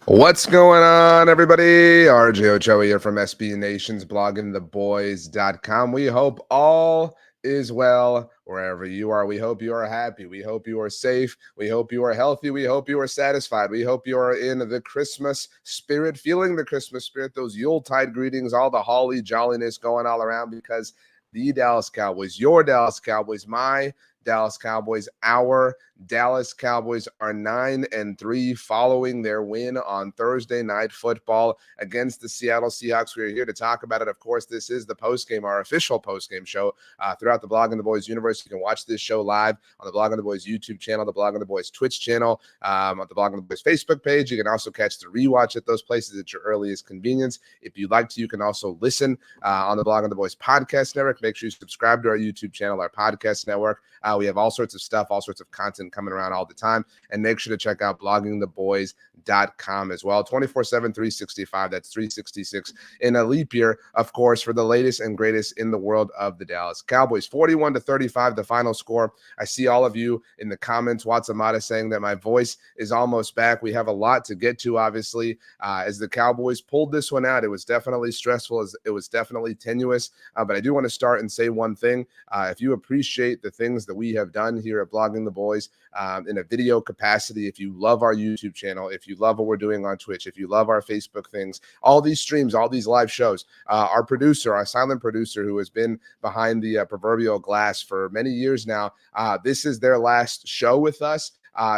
What's going on, everybody? RJ Ochoa here from SB Nation's bloggingtheboys.com. We hope all is well wherever you are. We hope you are happy. We hope you are safe. We hope you are healthy. We hope you are satisfied. We hope you are in the Christmas spirit, feeling the Christmas spirit, those Yuletide greetings, all the holly jolliness going all around, because the Dallas Cowboys, your Dallas Cowboys, my Dallas Cowboys, our Dallas Cowboys are 9-3 following their win on Thursday Night Football against the Seattle Seahawks. We are here to talk about it. Of course, this is the postgame, our official postgame show throughout the Blogging the Boys universe. You can watch this show live on the Blogging the Boys YouTube channel, the Blogging the Boys Twitch channel, on the Blogging the Boys Facebook page. You can also catch the rewatch at those places at your earliest convenience. If you'd like to, you can also listen on the Blogging the Boys podcast network. Make sure you subscribe to our YouTube channel, our podcast network. We have all sorts of stuff, all sorts of content coming around all the time. And make sure to check out bloggingtheboys.com as well. 24/7, 365. That's 366 in a leap year, of course, for the latest and greatest in the world of the Dallas Cowboys. 41-35, the final score. I see all of you in the comments. Watsamata saying that my voice is almost back. We have a lot to get to, obviously, as the Cowboys pulled this one out. It was definitely stressful. It was definitely tenuous. But I do want to start and say one thing. If you appreciate the things that we have done here at Blogging the Boys in a video capacity, if you love our YouTube channel, if you love what we're doing on Twitch, if you love our Facebook things, all these streams, all these live shows, our producer, our silent producer who has been behind the proverbial glass for many years now, this is their last show with us.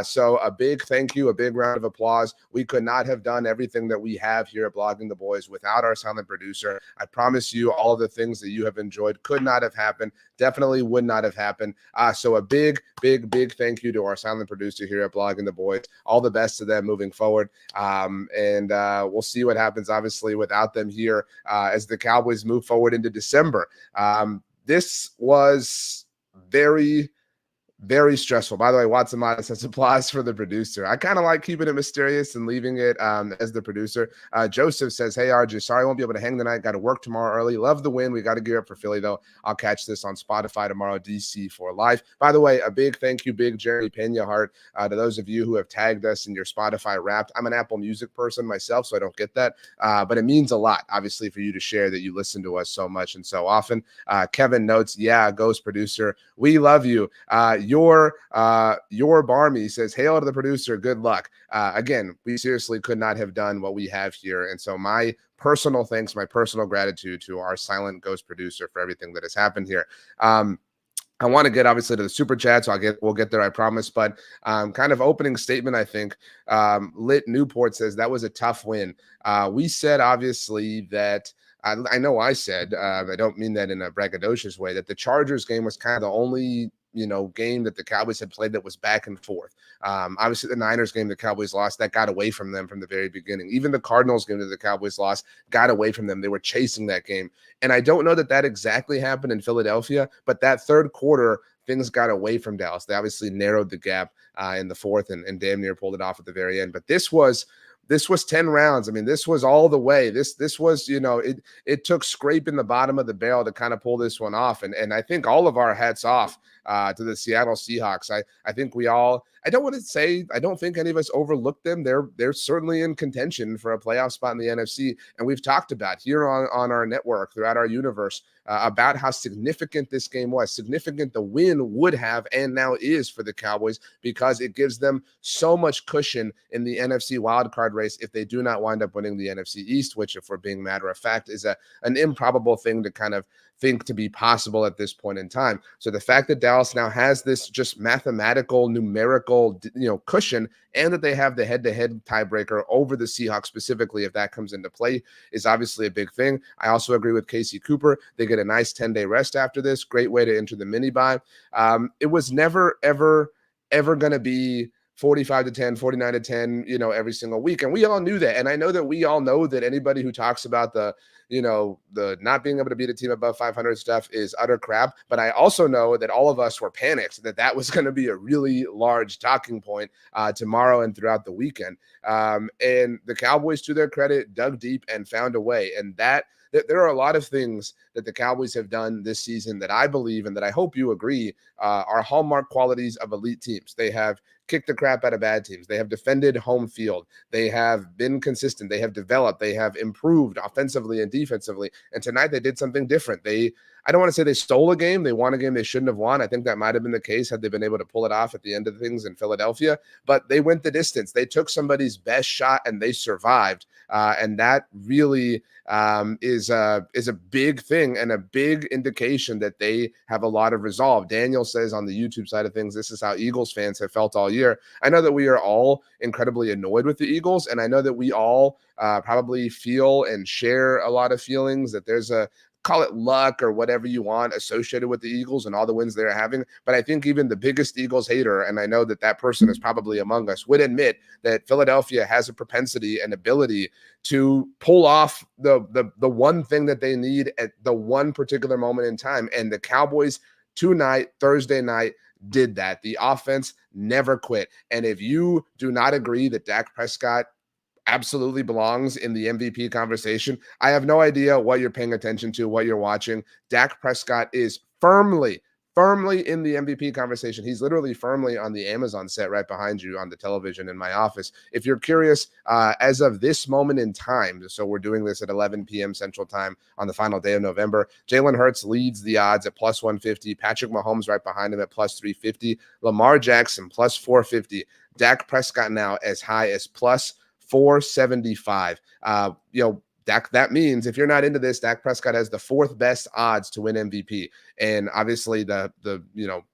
So a big thank you, a big round of applause. We could not have done everything that we have here at Blogging the Boys without our silent producer. I promise you, all of the things that you have enjoyed could not have happened, definitely would not have happened. So a big thank you to our silent producer here at Blogging the Boys. All the best to them moving forward. And we'll see what happens, obviously, without them here as the Cowboys move forward into December. This was very stressful. By the way, Watson Modest says applause for the producer. I kind of like keeping it mysterious and leaving it as the producer. Joseph says, hey, RJ, sorry I won't be able to hang tonight. Got to work tomorrow early. Love the win. We got to gear up for Philly, though. I'll catch this on Spotify tomorrow, DC for life. By the way, a big thank you, big Jerry Pena heart, to those of you who have tagged us in your Spotify Wrapped. I'm an Apple Music person myself, so I don't get that. But it means a lot, obviously, for you to share that you listen to us so much and so often. Kevin notes, yeah, Ghost producer, we love you. Your Barmy says, hail to the producer. Good luck. Again, we seriously could not have done what we have here. And so my personal thanks, my personal gratitude to our silent ghost producer for everything that has happened here. I want to get obviously to the super chat, so we'll get there, I promise. But kind of opening statement, I think. Lit Newport says that was a tough win. We said obviously that. I know I said, I don't mean that in a braggadocious way, that the Chargers game was kind of the only game that the Cowboys had played that was back and forth. Obviously, the Niners game the Cowboys lost, that got away from them from the very beginning. Even the Cardinals game that the Cowboys lost got away from them. They were chasing that game. And I don't know that exactly happened in Philadelphia, but that third quarter, things got away from Dallas. They obviously narrowed the gap in the fourth and damn near pulled it off at the very end. But this was 10 rounds. I mean, this was all the way. This was, it took scraping the bottom of the barrel to kind of pull this one off. And I think all of our hats off to the Seattle Seahawks. I think we all, I don't want to say, I don't think any of us overlooked them. They're certainly in contention for a playoff spot in the NFC. And we've talked about here on our network throughout our universe about how significant this game was, significant the win would have and now is for the Cowboys, because it gives them so much cushion in the NFC wildcard race if they do not wind up winning the NFC East, which, if we're being matter of fact, is an improbable thing to kind of think to be possible at this point in time. So the fact that Dallas now has this just mathematical, numerical, cushion, and that they have the head-to-head tiebreaker over the Seahawks specifically, if that comes into play, is obviously a big thing. I also agree with Casey Cooper. They get a nice 10-day rest after this. Great way to enter the mini-bye. It was never, ever going to be 45-10, 49-10, every single week. And we all knew that. And I know that we all know that anybody who talks about the not being able to beat a team above 500 stuff is utter crap. But I also know that all of us were panicked that was going to be a really large talking point tomorrow and throughout the weekend. And the Cowboys, to their credit, dug deep and found a way. And that There are a lot of things that the Cowboys have done this season that I believe and that I hope you agree are hallmark qualities of elite teams. They have kicked the crap out of bad teams. They have defended home field. They have been consistent. They have developed. They have improved offensively and defensively. And tonight they did something different. I don't want to say they stole a game. They won a game they shouldn't have won. I think that might have been the case had they been able to pull it off at the end of things in Philadelphia. But they went the distance. They took somebody's best shot and they survived. And that really is a big thing and a big indication that they have a lot of resolve. Daniel says on the YouTube side of things, this is how Eagles fans have felt all year. I know that we are all incredibly annoyed with the Eagles, and I know that we all probably feel and share a lot of feelings that there's call it luck or whatever you want associated with the Eagles and all the wins they're having. But I think even the biggest Eagles hater, and I know that that person is probably among us, would admit that Philadelphia has a propensity and ability to pull off the one thing that they need at the one particular moment in time. And the Cowboys tonight, Thursday night, did that. The offense never quit. And if you do not agree that Dak Prescott absolutely belongs in the MVP conversation, I have no idea what you're paying attention to, what you're watching. Dak Prescott is firmly in the MVP conversation. He's literally firmly on the Amazon set right behind you on the television in my office. If you're curious, as of this moment in time, so we're doing this at 11 p.m. Central Time on the final day of November, Jalen Hurts leads the odds at plus 150. Patrick Mahomes right behind him at plus 350. Lamar Jackson plus 450. Dak Prescott now as high as plus 475. That means if you're not into this, Dak Prescott has the fourth best odds to win MVP. And obviously the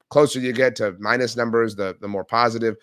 closer you get to minus numbers, the more positive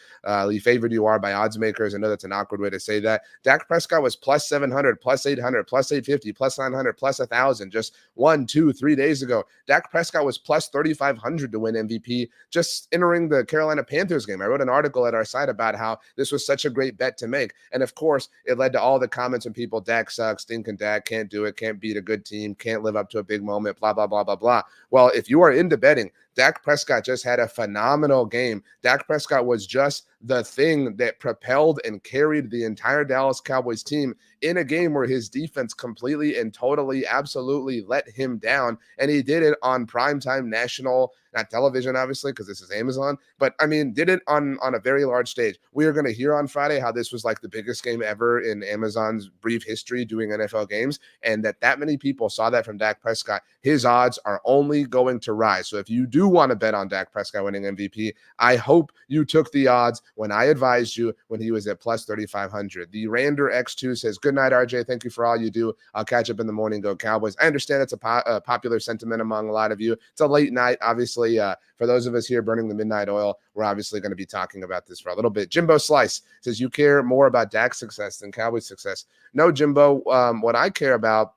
favored you are by odds makers. I know that's an awkward way to say that. Dak Prescott was plus 700, plus 800, plus 850, plus 900, plus 1,000 just 1, 2, 3 days ago. Dak Prescott was plus 3,500 to win MVP just entering the Carolina Panthers game. I wrote an article at our site about how this was such a great bet to make. And of course, it led to all the comments from people, Dak sucks, stinking Dak, can't do it, can't beat a good team, can't live up to a big moment, blah, blah, blah, blah, blah. Well, if you are into betting, Dak Prescott just had a phenomenal game. Dak Prescott was just the thing that propelled and carried the entire Dallas Cowboys team in a game where his defense completely and totally, absolutely let him down. And he did it on primetime national, not television, obviously, because this is Amazon, but I mean, did it on a very large stage. We are going to hear on Friday how this was like the biggest game ever in Amazon's brief history doing NFL games, and that many people saw that from Dak Prescott. His odds are only going to rise. So if you do want to bet on Dak Prescott winning MVP, I hope you took the odds when I advised you when he was at plus 3,500. The Rander X2 says, good night, RJ. Thank you for all you do. I'll catch up in the morning. Go Cowboys. I understand it's a popular sentiment among a lot of you. It's a late night, obviously. For those of us here burning the midnight oil, we're obviously going to be talking about this for a little bit. Jimbo Slice says, you care more about Dak's success than Cowboys' success. No, Jimbo, what I care about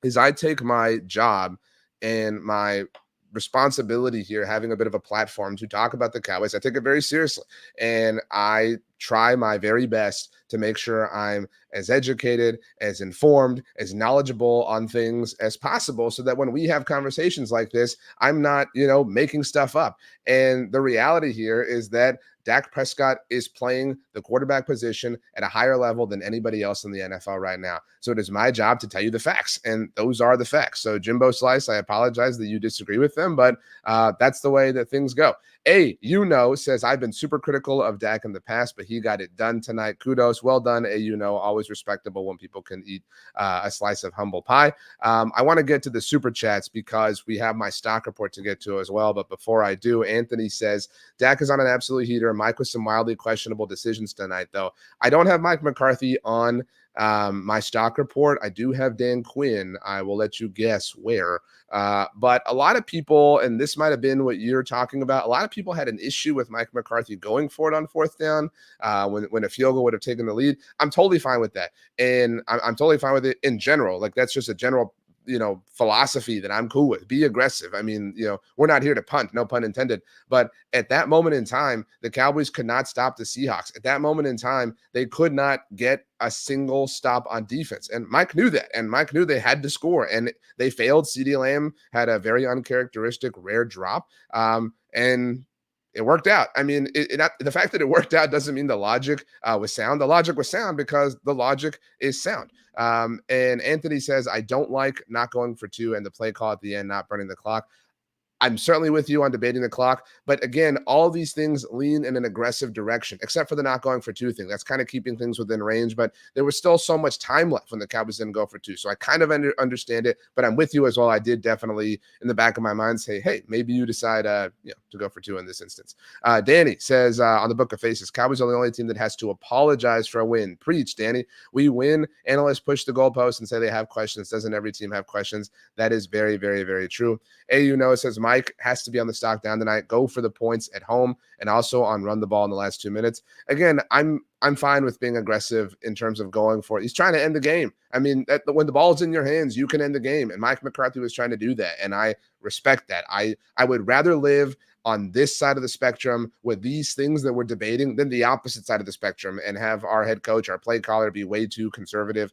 is I take my job and my responsibility here, having a bit of a platform to talk about the Cowboys. I take it very seriously, and I try my very best to make sure I'm as educated, as informed, as knowledgeable on things as possible, so that when we have conversations like this, I'm not, making stuff up. And the reality here is that Dak Prescott is playing the quarterback position at a higher level than anybody else in the NFL right now. So it is my job to tell you the facts, and those are the facts. So Jimbo Slice, I apologize that you disagree with them, but that's the way that things go. Says, I've been super critical of Dak in the past, but he got it done tonight. Kudos. Well done, always respectable when people can eat a slice of humble pie. I want to get to the super chats because we have my stock report to get to as well. But before I do, Anthony says, Dak is on an absolute heater. Mike with some wildly questionable decisions tonight, though. I don't have Mike McCarthy on my stock report. I do have Dan Quinn. I will let you guess where. But a lot of people, and this might have been what you're talking about, a lot of people had an issue with Mike McCarthy going for it on fourth down when a field goal would have taken the lead. I'm totally fine with that. And I'm totally fine with it in general. Like, that's just a general philosophy that I'm cool with. Be aggressive. I mean, we're not here to punt, no pun intended. But at that moment in time, the Cowboys could not stop the Seahawks. At that moment in time, they could not get a single stop on defense. And Mike knew that. And Mike knew they had to score. And they failed. CeeDee Lamb had a very uncharacteristic rare drop. And it worked out. I mean, the fact that it worked out doesn't mean the logic was sound. The logic was sound because the logic is sound. And Anthony says, I don't like not going for two and the play call at the end, not burning the clock. I'm certainly with you on debating the clock, but again, all these things lean in an aggressive direction, except for the not going for two thing. That's kind of keeping things within range, but there was still so much time left when the Cowboys didn't go for two. So I kind of understand it, but I'm with you as well. I did definitely in the back of my mind say, hey, maybe you decide to go for two in this instance. Danny says on the Book of Faces, Cowboys are the only team that has to apologize for a win. Preach, Danny. We win. Analysts push the goalpost and say they have questions. Doesn't every team have questions? That is very, very, very true. AU says Mike has to be on the stock down tonight. Go for the points at home and also on run the ball in the last 2 minutes. Again, I'm fine with being aggressive in terms of going for it. He's trying to end the game. I mean, when the ball's in your hands, you can end the game. And Mike McCarthy was trying to do that. And I respect that. I would rather live on this side of the spectrum with these things that we're debating than the opposite side of the spectrum and have our head coach, our play caller be way too conservative.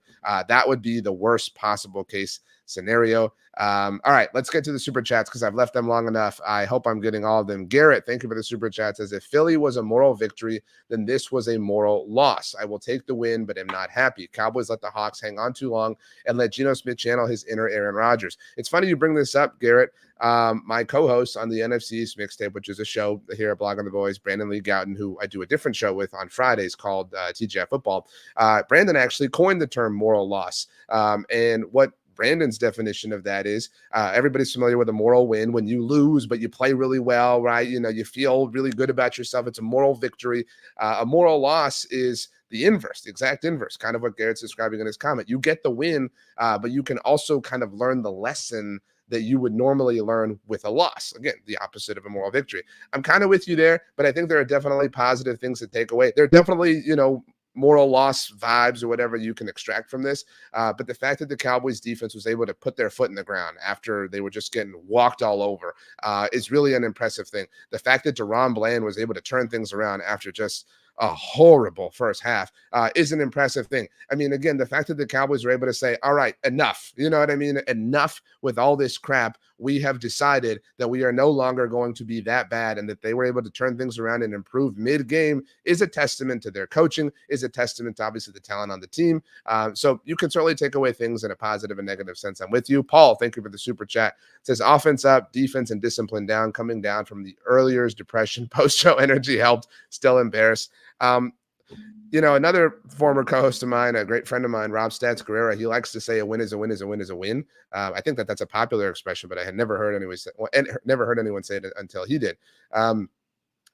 That would be the worst possible case scenario. All right, let's get to the super chats because I've left them long enough. I hope I'm getting all of them. Garrett, thank you for the super chat. Says if Philly was a moral victory, then this was a moral loss. I will take the win, but am not happy. Cowboys let the Hawks hang on too long and let Geno Smith channel his inner Aaron Rodgers. It's funny you bring this up, Garrett. My co-host on the NFC East Mixtape, which is a show here at Blog on the Boys, Brandon Lee Gouton, who I do a different show with on Fridays called TGI Football. Brandon actually coined the term moral loss. And what Brandon's definition of that is everybody's familiar with a moral win when you lose, but you play really well, right? You feel really good about yourself. It's a moral victory. A moral loss is the inverse, the exact inverse, kind of what Garrett's describing in his comment. You get the win, but you can also kind of learn the lesson that you would normally learn with a loss. Again, the opposite of a moral victory. I'm kind of with you there, but I think there are definitely positive things to take away. There are definitely, moral loss vibes or whatever you can extract from this. But the fact that the Cowboys defense was able to put their foot in the ground after they were just getting walked all over is really an impressive thing. The fact that Deron Bland was able to turn things around after just a horrible first half is an impressive thing. I mean, again, the fact that the Cowboys were able to say, all right, enough, you know what I mean? Enough with all this crap. We have decided that we are no longer going to be that bad, and that they were able to turn things around and improve mid-game is a testament to their coaching, is a testament to obviously the talent on the team. So you can certainly take away things in a positive and negative sense. I'm with you. Paul, thank you for the super chat. It says offense up, defense and discipline down, coming down from the earlier's depression. Post-show energy helped, still embarrassed. Another former co-host of mine, a great friend of mine, Rob Stats Guerrera, he likes to say a win is a win is a win is a win. I think that's a popular expression, but I had never heard anyone say it until he did.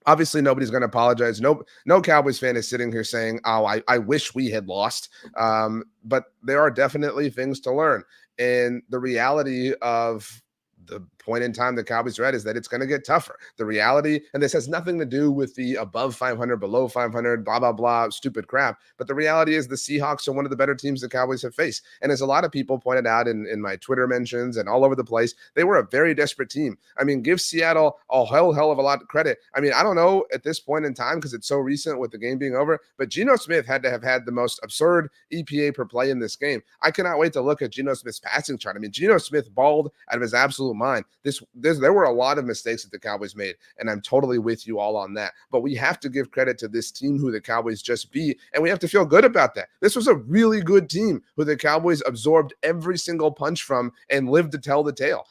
Obviously, nobody's going to apologize. No Cowboys fan is sitting here saying, oh, I wish we had lost. But there are definitely things to learn. And the reality of the point in time the Cowboys are at is that it's going to get tougher. The reality, and this has nothing to do with the above 500, below 500, blah, blah, blah, stupid crap. But the reality is the Seahawks are one of the better teams the Cowboys have faced. And as a lot of people pointed out in my Twitter mentions and all over the place, they were a very desperate team. I mean, give Seattle a hell of a lot of credit. I mean, I don't know at this point in time because it's so recent with the game being over, but Geno Smith had to have had the most absurd EPA per play in this game. I cannot wait to look at Geno Smith's passing chart. I mean, Geno Smith balled out of his absolute mind. There were a lot of mistakes that the Cowboys made, and I'm totally with you all on that. But we have to give credit to this team who the Cowboys just beat, and we have to feel good about that. This was a really good team who the Cowboys absorbed every single punch from and lived to tell the tale.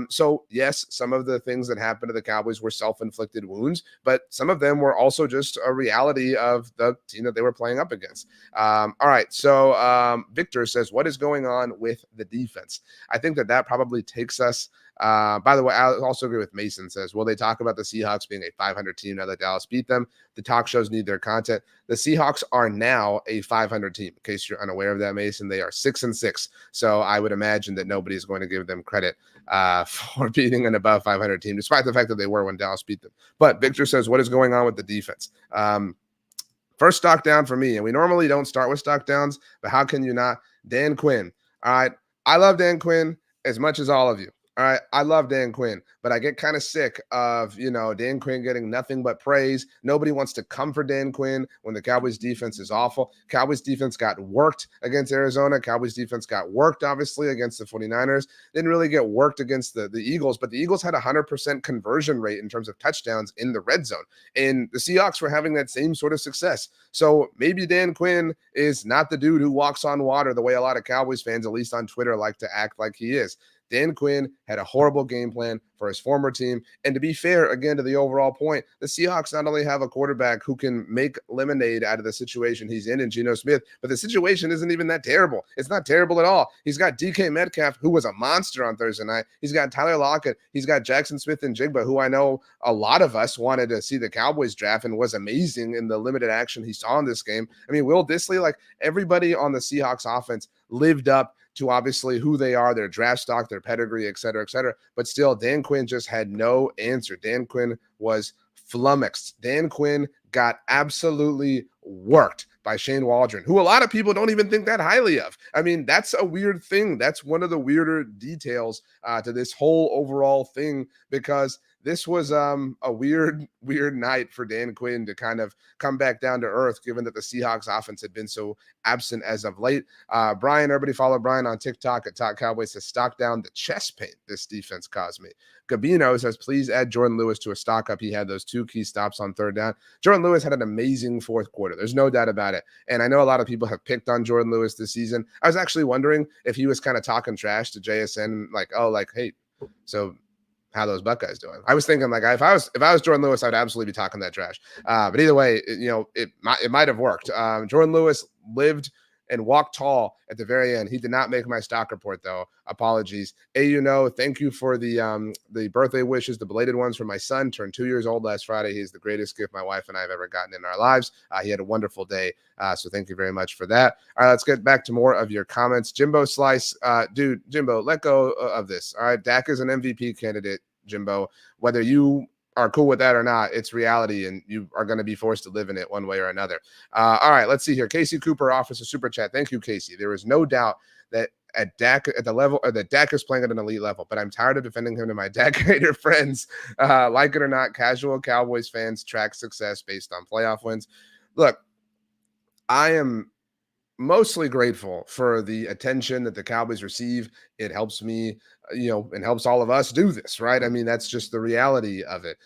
So yes, some of the things that happened to the Cowboys were self-inflicted wounds, but some of them were also just a reality of the team that they were playing up against. All right, so Victor says, what is going on with the defense? I think that probably takes us. By the way, I also agree with Mason. Says, will they talk about the Seahawks being a 500 team now that Dallas beat them? The talk shows need their content. The Seahawks are now a 500 team. In case you're unaware of that, Mason, they are 6-6. So I would imagine that nobody is going to give them credit for beating an above 500 team, despite the fact that they were when Dallas beat them. But Victor says, what is going on with the defense? First stock down for me, and we normally don't start with stock downs, but how can you not? Dan Quinn. All right, I love Dan Quinn as much as all of you. All right, I love Dan Quinn, but I get kind of sick of, Dan Quinn getting nothing but praise. Nobody wants to come for Dan Quinn when the Cowboys defense is awful. Cowboys defense got worked against Arizona. Cowboys defense got worked, obviously, against the 49ers. Didn't really get worked against the Eagles, but the Eagles had a 100% conversion rate in terms of touchdowns in the red zone. And the Seahawks were having that same sort of success. So maybe Dan Quinn is not the dude who walks on water the way a lot of Cowboys fans, at least on Twitter, like to act like he is. Dan Quinn had a horrible game plan for his former team. And to be fair, again, to the overall point, the Seahawks not only have a quarterback who can make lemonade out of the situation he's in Geno Smith, but the situation isn't even that terrible. It's not terrible at all. He's got DK Metcalf, who was a monster on Thursday night. He's got Tyler Lockett. He's got Jackson Smith and Jigba, who I know a lot of us wanted to see the Cowboys draft and was amazing in the limited action he saw in this game. I mean, Will Dissly, like everybody on the Seahawks offense lived up to obviously who they are, their draft stock, their pedigree, et cetera, et cetera. But still, Dan Quinn just had no answer. Dan Quinn was flummoxed. Dan Quinn got absolutely worked by Shane Waldron, who a lot of people don't even think that highly of. I mean, that's a weird thing. That's one of the weirder details to this whole overall thing, because this was a weird night for Dan Quinn to kind of come back down to earth, given that the Seahawks offense had been so absent as of late. Brian, everybody follow Brian on TikTok at Talk Cowboys, says stock down the chest pain this defense caused me. Gabino says, please add Jordan Lewis to a stock up. He had those 2 key stops on third down. Jordan Lewis had an amazing fourth quarter. There's no doubt about it. And I know a lot of people have picked on Jordan Lewis this season. I was actually wondering if he was kind of talking trash to JSN, like, oh, like, hey, so how those Buckeyes doing? I was thinking, like, if I was Jordan Lewis, I'd absolutely be talking that trash. But either way, it might have worked. Jordan Lewis lived and walked tall at the very end. He did not make my stock report, though. Apologies. Thank you for the birthday wishes, the belated ones for my son. Turned 2 years old last Friday. He's the greatest gift my wife and I have ever gotten in our lives. He had a wonderful day. So thank you very much for that. All right, let's get back to more of your comments. Jimbo Slice, dude, Jimbo, let go of this. All right, Dak is an MVP candidate, Jimbo. Whether you are cool with that or not, it's reality, and you are going to be forced to live in it one way or another. All right, let's see here. Casey Cooper offers a super chat. Thank you, Casey. There is no doubt that at Dak, at the level, or that Dak is playing at an elite level, but I'm tired of defending him to my Dak hater friends. Like it or not, casual Cowboys fans track success based on playoff wins. Look, I am mostly grateful for the attention that the Cowboys receive. It helps me, and helps all of us do this, right? I mean, that's just the reality of it.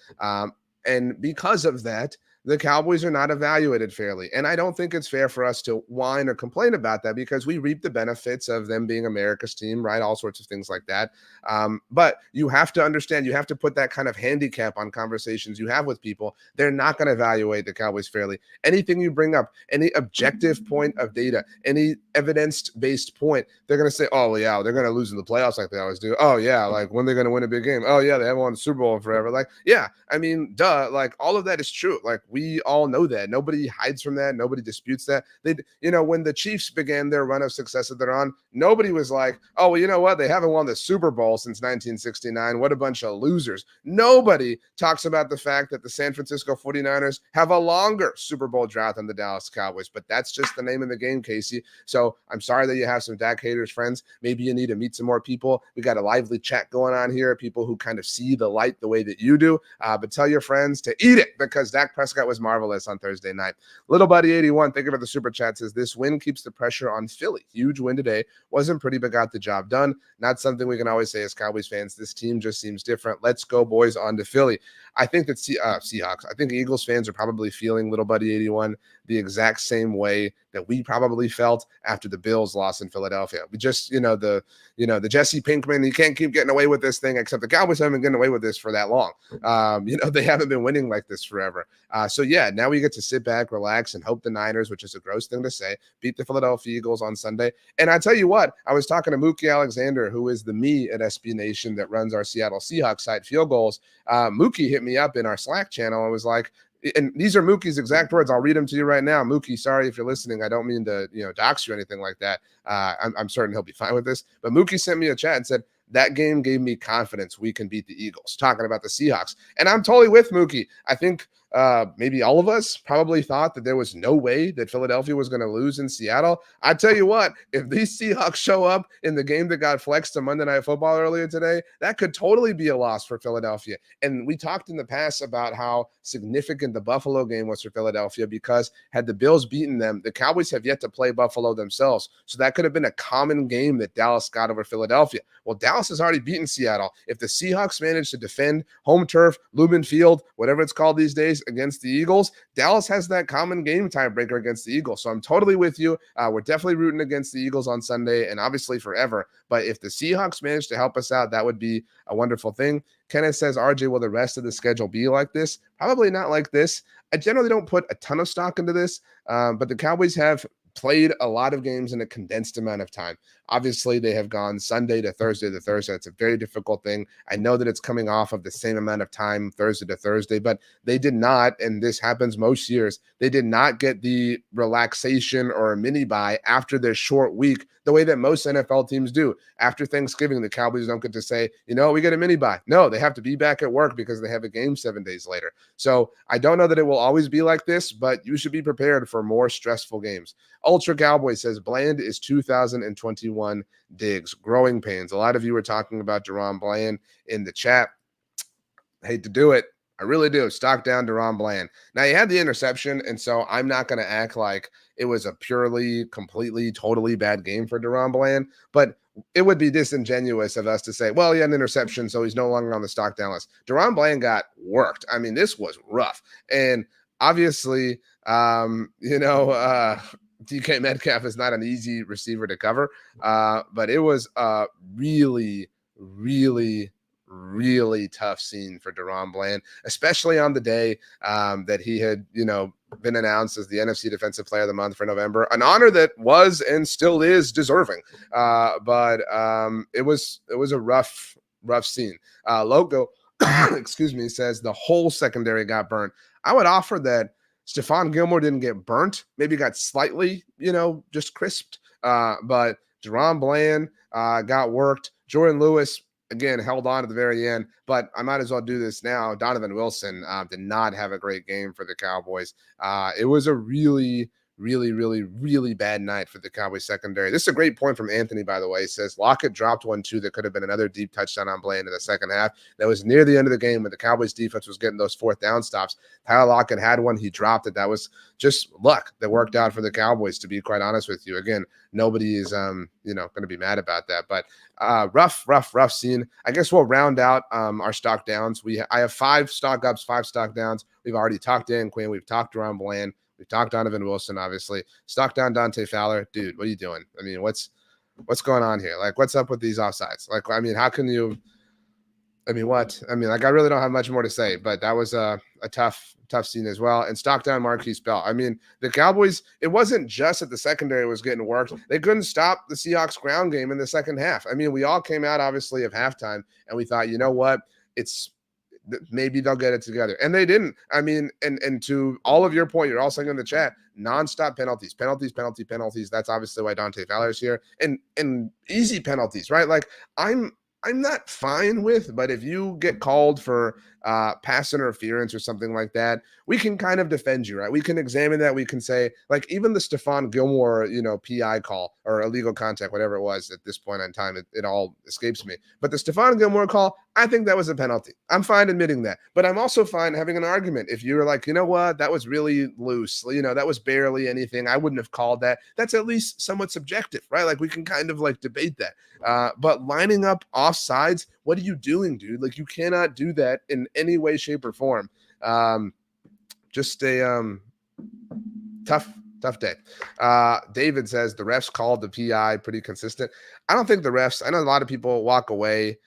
And because of that, the Cowboys are not evaluated fairly. And I don't think it's fair for us to whine or complain about that, because we reap the benefits of them being America's team, right? All sorts of things like that. But you have to understand, you have to put that kind of handicap on conversations you have with people. They're not going to evaluate the Cowboys fairly. Anything you bring up, any objective point of data, any evidence-based point, they're going to say, oh, well, yeah, they're going to lose in the playoffs like they always do. Oh, yeah, like when they're going to win a big game. Oh, yeah, they haven't won the Super Bowl forever. Like, yeah, I mean, duh, like all of that is true. Like, we all know that. Nobody hides from that. Nobody disputes that. When the Chiefs began their run of success that they're on, nobody was like, oh, well, you know what? They haven't won the Super Bowl since 1969. What a bunch of losers. Nobody talks about the fact that the San Francisco 49ers have a longer Super Bowl drought than the Dallas Cowboys, but that's just the name of the game, Casey. So I'm sorry that you have some Dak haters friends. Maybe you need to meet some more people. We got a lively chat going on here, people who kind of see the light the way that you do. But tell your friends to eat it, because Dak Prescott was marvelous on Thursday night. Little Buddy 81, thank you for the super chat, says this win keeps the pressure on Philly. Huge win today. Wasn't pretty, but got the job done. Not something we can always say as Cowboys fans. This team just seems different. Let's go, boys, on to Philly. I think that Seahawks, I think Eagles fans are probably feeling, Little Buddy 81, the exact same way that we probably felt after the Bills lost in Philadelphia. We just, the Jesse Pinkman, he can't keep getting away with this thing, except the Cowboys haven't been getting away with this for that long. They haven't been winning like this forever. So yeah, now we get to sit back, relax, and hope the Niners, which is a gross thing to say, beat the Philadelphia Eagles on Sunday. And I tell you what, I was talking to Mookie Alexander, who is the me at SB Nation that runs our Seattle Seahawks site, Field Goals. Mookie hit me up in our Slack channel and was like, and these are Mookie's exact words. I'll read them to you right now. Mookie, sorry if you're listening. I don't mean to, dox you or anything like that. I'm certain he'll be fine with this. But Mookie sent me a chat and said, that game gave me confidence we can beat the Eagles, talking about the Seahawks. And I'm totally with Mookie. I think maybe all of us probably thought that there was no way that Philadelphia was going to lose in Seattle. I tell you what, if these Seahawks show up in the game that got flexed to Monday Night Football earlier today, that could totally be a loss for Philadelphia. And we talked in the past about how significant the Buffalo game was for Philadelphia, because had the Bills beaten them, the Cowboys have yet to play Buffalo themselves. So that could have been a common game that Dallas got over Philadelphia. Well, Dallas has already beaten Seattle. If the Seahawks manage to defend home turf, Lumen Field, whatever it's called these days, against the Eagles, Dallas has that common game tiebreaker against the Eagles. So I'm totally with you. We're definitely rooting against the Eagles on Sunday and obviously forever. But if the Seahawks manage to help us out, that would be a wonderful thing. Kenneth says, RJ, will the rest of the schedule be like this? Probably not like this. I generally don't put a ton of stock into this, but the Cowboys have played a lot of games in a condensed amount of time. Obviously, they have gone Sunday to Thursday to Thursday. It's a very difficult thing. I know that it's coming off of the same amount of time Thursday to Thursday, but they did not, and this happens most years, they did not get the relaxation or a mini bye after their short week the way that most NFL teams do. After Thanksgiving, the Cowboys don't get to say, we get a mini bye. No, they have to be back at work because they have a game 7 days later. So I don't know that it will always be like this, but you should be prepared for more stressful games. Ultra Cowboy says, Bland is 2021 Diggs. Growing pains. A lot of you were talking about DaRon Bland in the chat. I hate to do it. I really do. Stock down DaRon Bland. Now, he had the interception, and so I'm not going to act like it was a purely, completely, totally bad game for DaRon Bland, but it would be disingenuous of us to say, well, he had an interception, so he's no longer on the stock down list. DaRon Bland got worked. I mean, this was rough. And obviously, DK Metcalf is not an easy receiver to cover, but it was a really, really, really tough scene for DaRon Bland, especially on the day that he had, been announced as the NFC Defensive Player of the Month for November, an honor that was and still is deserving. But it was a rough scene. Logo, excuse me, says the whole secondary got burnt. I would offer that Stephon Gilmore didn't get burnt, maybe got slightly, just crisped. But DaRon Bland got worked. Jordan Lewis, again, held on to the very end, but I might as well do this now. Donovan Wilson did not have a great game for the Cowboys. It was a really, really, really, really bad night for the Cowboys secondary. This is a great point from Anthony, by the way. He says Lockett dropped one, too, that could have been another deep touchdown on Bland in the second half. That was near the end of the game when the Cowboys defense was getting those fourth down stops. Tyler Lockett had one. He dropped it. That was just luck that worked out for the Cowboys, to be quite honest with you. Again, nobody is, going to be mad about that. But rough scene. I guess we'll round out our stock downs. I have 5 stock ups, 5 stock downs. We've already talked Dan Quinn. We've talked DaRon Bland. We've talked Donovan Wilson, obviously. Stock down Dante Fowler. Dude, what are you doing? I mean, what's going on here? Like, what's up with these offsides? Like, I mean, how can you – I mean, what? I mean, like, I really don't have much more to say, but that was a tough scene as well. And stock down Marquise Bell. I mean, the Cowboys, it wasn't just that the secondary was getting worked. They couldn't stop the Seahawks ground game in the second half. I mean, we all came out, obviously, of halftime, and we thought, you know what? Maybe they'll get it together. And they didn't. I mean, and to all of your point, you're all saying in the chat, nonstop penalties. That's obviously why Dante Fowler's here. And easy penalties, right? Like, I'm not fine with, but if you get called for pass interference or something like that, we can kind of defend you, right? We can examine that. We can say, like, even the Stephon Gilmore, PI call or illegal contact, whatever it was at this point in time, it all escapes me. But the Stephon Gilmore call, I think that was a penalty. I'm fine admitting that. But I'm also fine having an argument. If you're like, you know what, that was really loose, that was barely anything, I wouldn't have called that. That's at least somewhat subjective, right? Like, we can kind of like debate that. But lining up offsides, what are you doing, dude? Like, you cannot do that in any way, shape, or form. Just a tough day. David says the refs called the PI pretty consistent. I don't think the refs, I know a lot of people walk away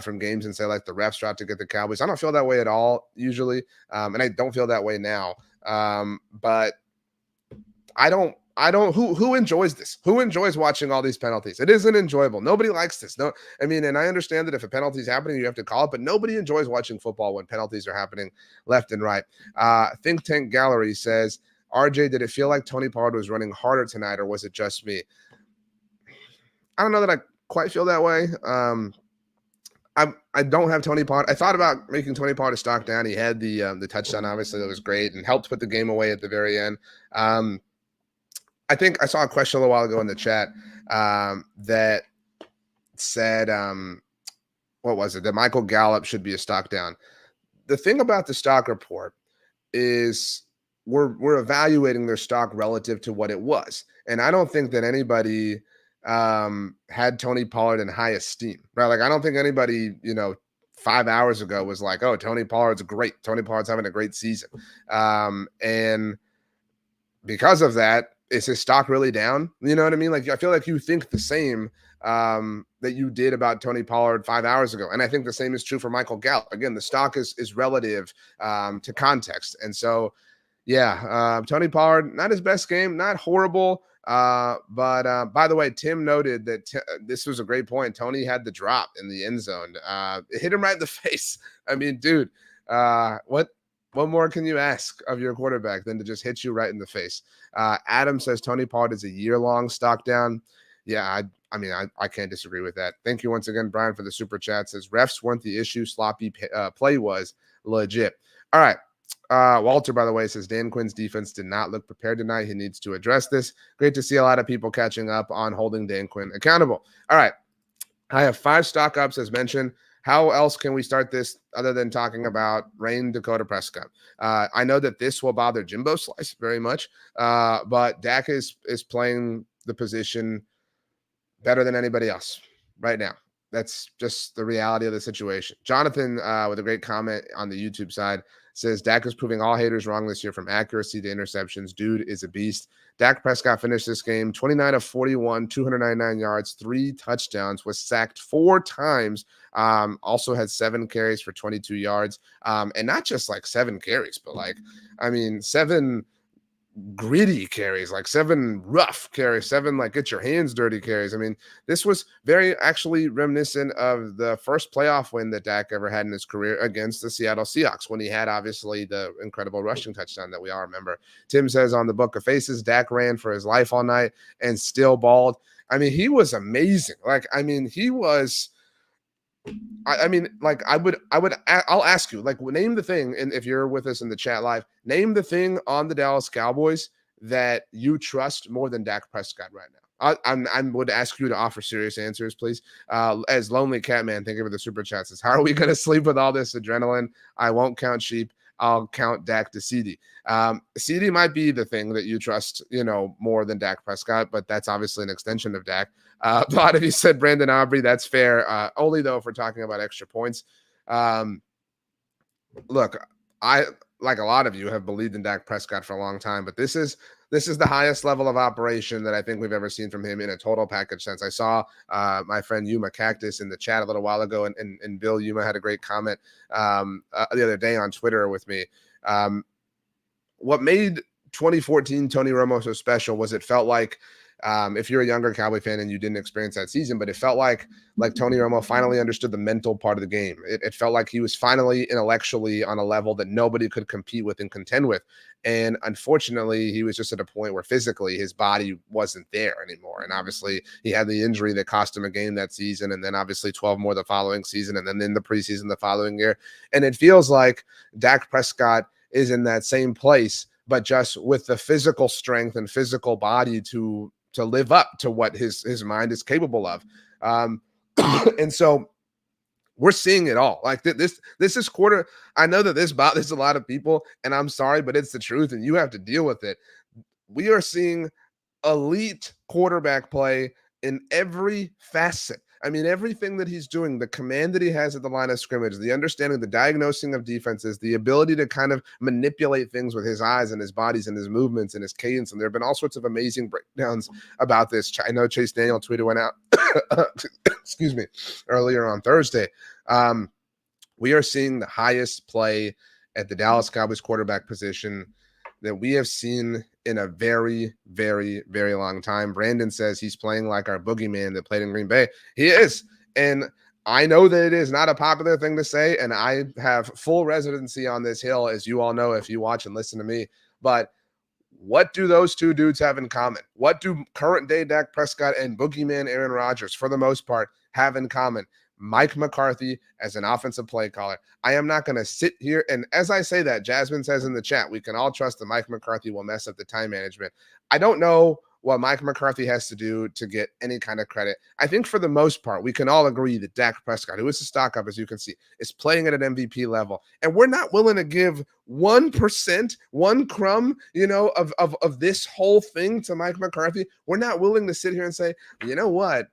from games and say, like, the refs are out to get the Cowboys. I don't feel that way at all, usually. And I don't feel that way now. But I don't, who enjoys this? Who enjoys watching all these penalties? It isn't enjoyable. Nobody likes this. No, I mean, and I understand that if a penalty is happening, you have to call it, but nobody enjoys watching football when penalties are happening left and right. Think Tank Gallery says, RJ, did it feel like Tony Pollard was running harder tonight, or was it just me? I don't know that I quite feel that way. I'm I don't have Tony Pollard. I thought about making Tony Pollard a stock down. He had the touchdown, obviously, that was great and helped put the game away at the very end. I think I saw a question a little while ago in the chat that said, what was it? That Michael Gallup should be a stock down. The thing about the stock report is we're evaluating their stock relative to what it was. And I don't think that anybody had Tony Pollard in high esteem, right? Like, I don't think anybody, 5 hours ago was like, oh, Tony Pollard's great. Tony Pollard's having a great season. And because of that, is his stock really down? You know what I mean? Like, I feel like you think the same that you did about Tony Pollard 5 hours ago. And I think the same is true for Michael Gallup. Again, the stock is relative to context. And so, yeah, Tony Pollard, not his best game, not horrible. But by the way, Tim noted that this was a great point. Tony had the drop in the end zone. It hit him right in the face. I mean, dude, what more can you ask of your quarterback than to just hit you right in the face? Adam says Tony Pollard is a year-long stock down. Yeah, I can't disagree with that. Thank you once again, Brian, for the super chat. Says refs weren't the issue. Sloppy play was legit. All right. Walter, by the way, says Dan Quinn's defense did not look prepared tonight. He needs to address this. Great to see a lot of people catching up on holding Dan Quinn accountable. All right. I have 5 stock ups as mentioned. How else can we start this other than talking about Rain Dakota Prescott? I know that this will bother Jimbo Slice very much, but Dak is playing the position better than anybody else right now. That's just the reality of the situation. Jonathan, with a great comment on the YouTube side, says Dak is proving all haters wrong this year from accuracy to interceptions. Dude is a beast. Dak Prescott finished this game 29 of 41, 299 yards, 3 touchdowns, was sacked 4 times, also had 7 carries for 22 yards. And not just like 7 carries, but 7 gritty carries, like 7 rough carries, 7 like get your hands dirty carries. I mean, this was very actually reminiscent of the first playoff win that Dak ever had in his career against the Seattle Seahawks, when he had obviously the incredible rushing touchdown that we all remember. Tim says on the Book of Faces, Dak ran for his life all night and still balled. I mean, he was amazing. He was. I'll ask you, like, name the thing, and if you're with us in the chat live, name the thing on the Dallas Cowboys that you trust more than Dak Prescott right now. I would ask you to offer serious answers, please. As Lonely Catman, thank you for the super chat, says, how are we going to sleep with all this adrenaline? I won't count sheep. I'll count Dak to CD. CD might be the thing that you trust, more than Dak Prescott, but that's obviously an extension of Dak. A lot of you said Brandon Aubrey. That's fair. Only though, if we're talking about extra points. Look, I, like a lot of you, have believed in Dak Prescott for a long time, but this is the highest level of operation that I think we've ever seen from him in a total package sense. I saw my friend Yuma Cactus in the chat a little while ago, and Bill Yuma had a great comment the other day on Twitter with me. What made 2014 Tony Romo so special was it felt like, if you're a younger Cowboy fan and you didn't experience that season, but it felt like Tony Romo finally understood the mental part of the game. It felt like he was finally intellectually on a level that nobody could compete with and contend with. And unfortunately, he was just at a point where physically his body wasn't there anymore. And obviously he had the injury that cost him a game that season, and then obviously 12 more the following season, and then in the preseason the following year. And it feels like Dak Prescott is in that same place, but just with the physical strength and physical body to live up to what his mind is capable of. And so we're seeing it all. Like this is quarter. I know that this bothers a lot of people, and I'm sorry, but it's the truth, and you have to deal with it. We are seeing elite quarterback play in every facet. I mean, everything that he's doing, the command that he has at the line of scrimmage, the understanding, the diagnosing of defenses, the ability to kind of manipulate things with his eyes and his bodies and his movements and his cadence. And there have been all sorts of amazing breakdowns about this. I know Chase Daniel tweeted went out, excuse me, earlier on Thursday. We are seeing the highest play at the Dallas Cowboys quarterback position that we have seen in a very, very, very long time. Brandon says he's playing like our boogeyman that played in Green Bay. He is. And I know that it is not a popular thing to say, and I have full residency on this hill, as you all know if you watch and listen to me. But what do those two dudes have in common? What do current day Dak Prescott and boogeyman Aaron Rodgers, for the most part, have in common? Mike McCarthy as an offensive play caller. I am not going to sit here. And as I say that, Jasmine says in the chat, we can all trust that Mike McCarthy will mess up the time management. I don't know what Mike McCarthy has to do to get any kind of credit. I think for the most part, we can all agree that Dak Prescott, who is a stock up, as you can see, is playing at an MVP level. And we're not willing to give 1%, one crumb, of this whole thing to Mike McCarthy. We're not willing to sit here and say, you know what?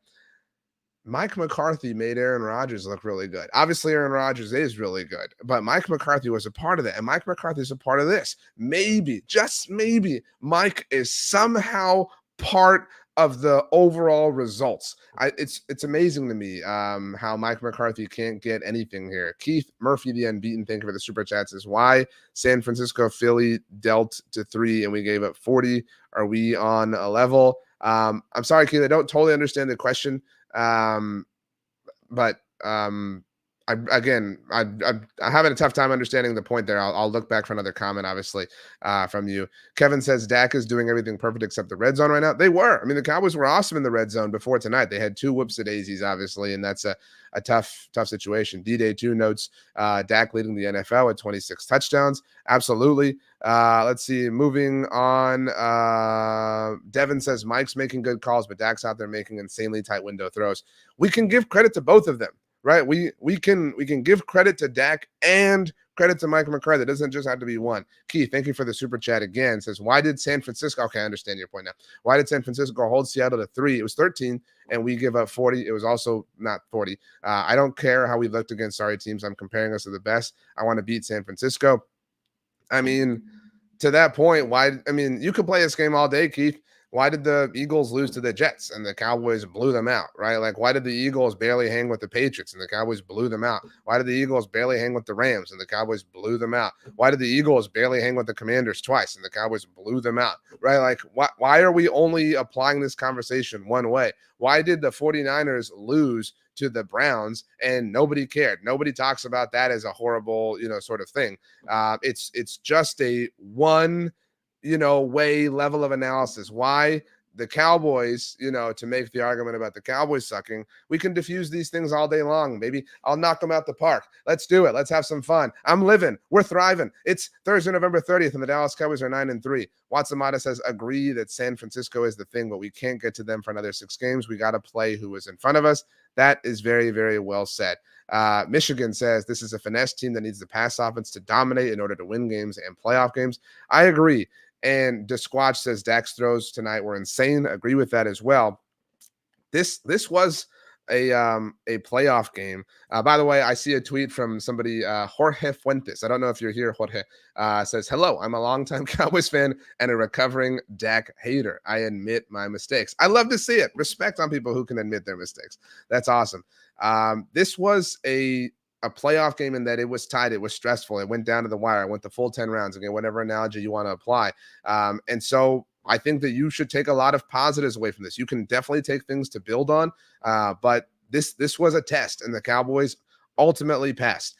Mike McCarthy made Aaron Rodgers look really good. Obviously, Aaron Rodgers is really good, but Mike McCarthy was a part of that, and Mike McCarthy is a part of this. Maybe, just maybe, Mike is somehow part of the overall results. It's amazing to me how Mike McCarthy can't get anything here. Keith Murphy, the unbeaten, thank you for the super chat, says, why San Francisco Philly dealt to 3 and we gave up 40? Are we on a level? I'm sorry, Keith, I don't totally understand the question. But I'm having a tough time understanding the point there. I'll look back for another comment, obviously, from you. Kevin says Dak is doing everything perfect except the red zone right now. They were. I mean, the Cowboys were awesome in the red zone before tonight. They had 2 whoops of daisies, obviously, and that's a tough situation. D-Day 2 notes Dak leading the NFL at 26 touchdowns. Absolutely. Let's see. Moving on. Devin says Mike's making good calls, but Dak's out there making insanely tight window throws. We can give credit to both of them, right? We can give credit to Dak and credit to Mike McCarthy. It doesn't just have to be one. Keith, thank you for the super chat again. Says, why did San Francisco? Okay, I understand your point now. Why did San Francisco hold Seattle to 3? It was 13, and we give up 40. It was also not 40. I don't care how we looked against sorry teams. I'm comparing us to the best. I want to beat San Francisco. I mean, to that point, you could play this game all day, Keith. Why did the Eagles lose to the Jets and the Cowboys blew them out, right? Like, why did the Eagles barely hang with the Patriots and the Cowboys blew them out? Why did the Eagles barely hang with the Rams and the Cowboys blew them out? Why did the Eagles barely hang with the Commanders twice and the Cowboys blew them out, right? Like, why are we only applying this conversation one way? Why did the 49ers lose to the Browns and nobody cared? Nobody talks about that as a horrible, sort of thing. It's just a one way level of analysis. Why the Cowboys, to make the argument about the Cowboys sucking, we can diffuse these things all day long. Maybe I'll knock them out the park. Let's do it. Let's have some fun. I'm living. We're thriving. It's Thursday, November 30th, and the Dallas Cowboys are 9-3. Watson Mata says, agree that San Francisco is the thing, but we can't get to them for another 6 games. We got to play who is in front of us. That is very, very well said. Michigan says this is a finesse team that needs the pass offense to dominate in order to win games and playoff games. I agree. And DeSquatch says Dak's throws tonight were insane. Agree with that as well. This was a playoff game. By the way, I see a tweet from somebody, Jorge Fuentes. I don't know if you're here, Jorge. Says, hello, I'm a longtime Cowboys fan and a recovering Dak hater. I admit my mistakes. I love to see it. Respect on people who can admit their mistakes. That's awesome. This was a playoff game in that it was tight. It was stressful. It went down to the wire. It went the full 10 rounds. Again, whatever analogy you want to apply. And so I think that you should take a lot of positives away from this. You can definitely take things to build on. But this was a test, and the Cowboys ultimately passed.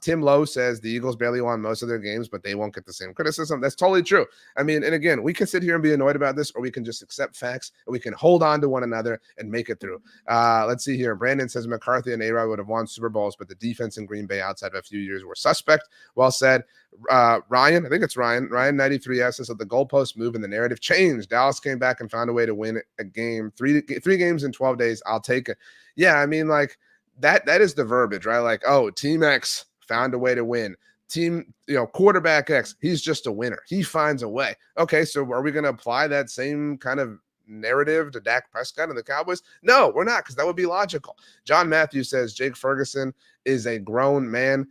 Tim Lowe says the Eagles barely won most of their games, but they won't get the same criticism. That's totally true. I mean, and again, we can sit here and be annoyed about this, or we can just accept facts and we can hold on to one another and make it through. Let's see here. Brandon says McCarthy and A-Rod would have won Super Bowls, but the defense in Green Bay outside of a few years were suspect. Well said. Ryan, I think it's Ryan 93 says that the goalpost moved and the narrative changed. Dallas came back and found a way to win a game. Three games in 12 days. I'll take it. Yeah, I mean, like, that is the verbiage, right? Like, oh, Team X found a way to win. Team, quarterback X, he's just a winner. He finds a way. Okay, so are we going to apply that same kind of narrative to Dak Prescott and the Cowboys? No, we're not, because that would be logical. John Matthews says Jake Ferguson is a grown man.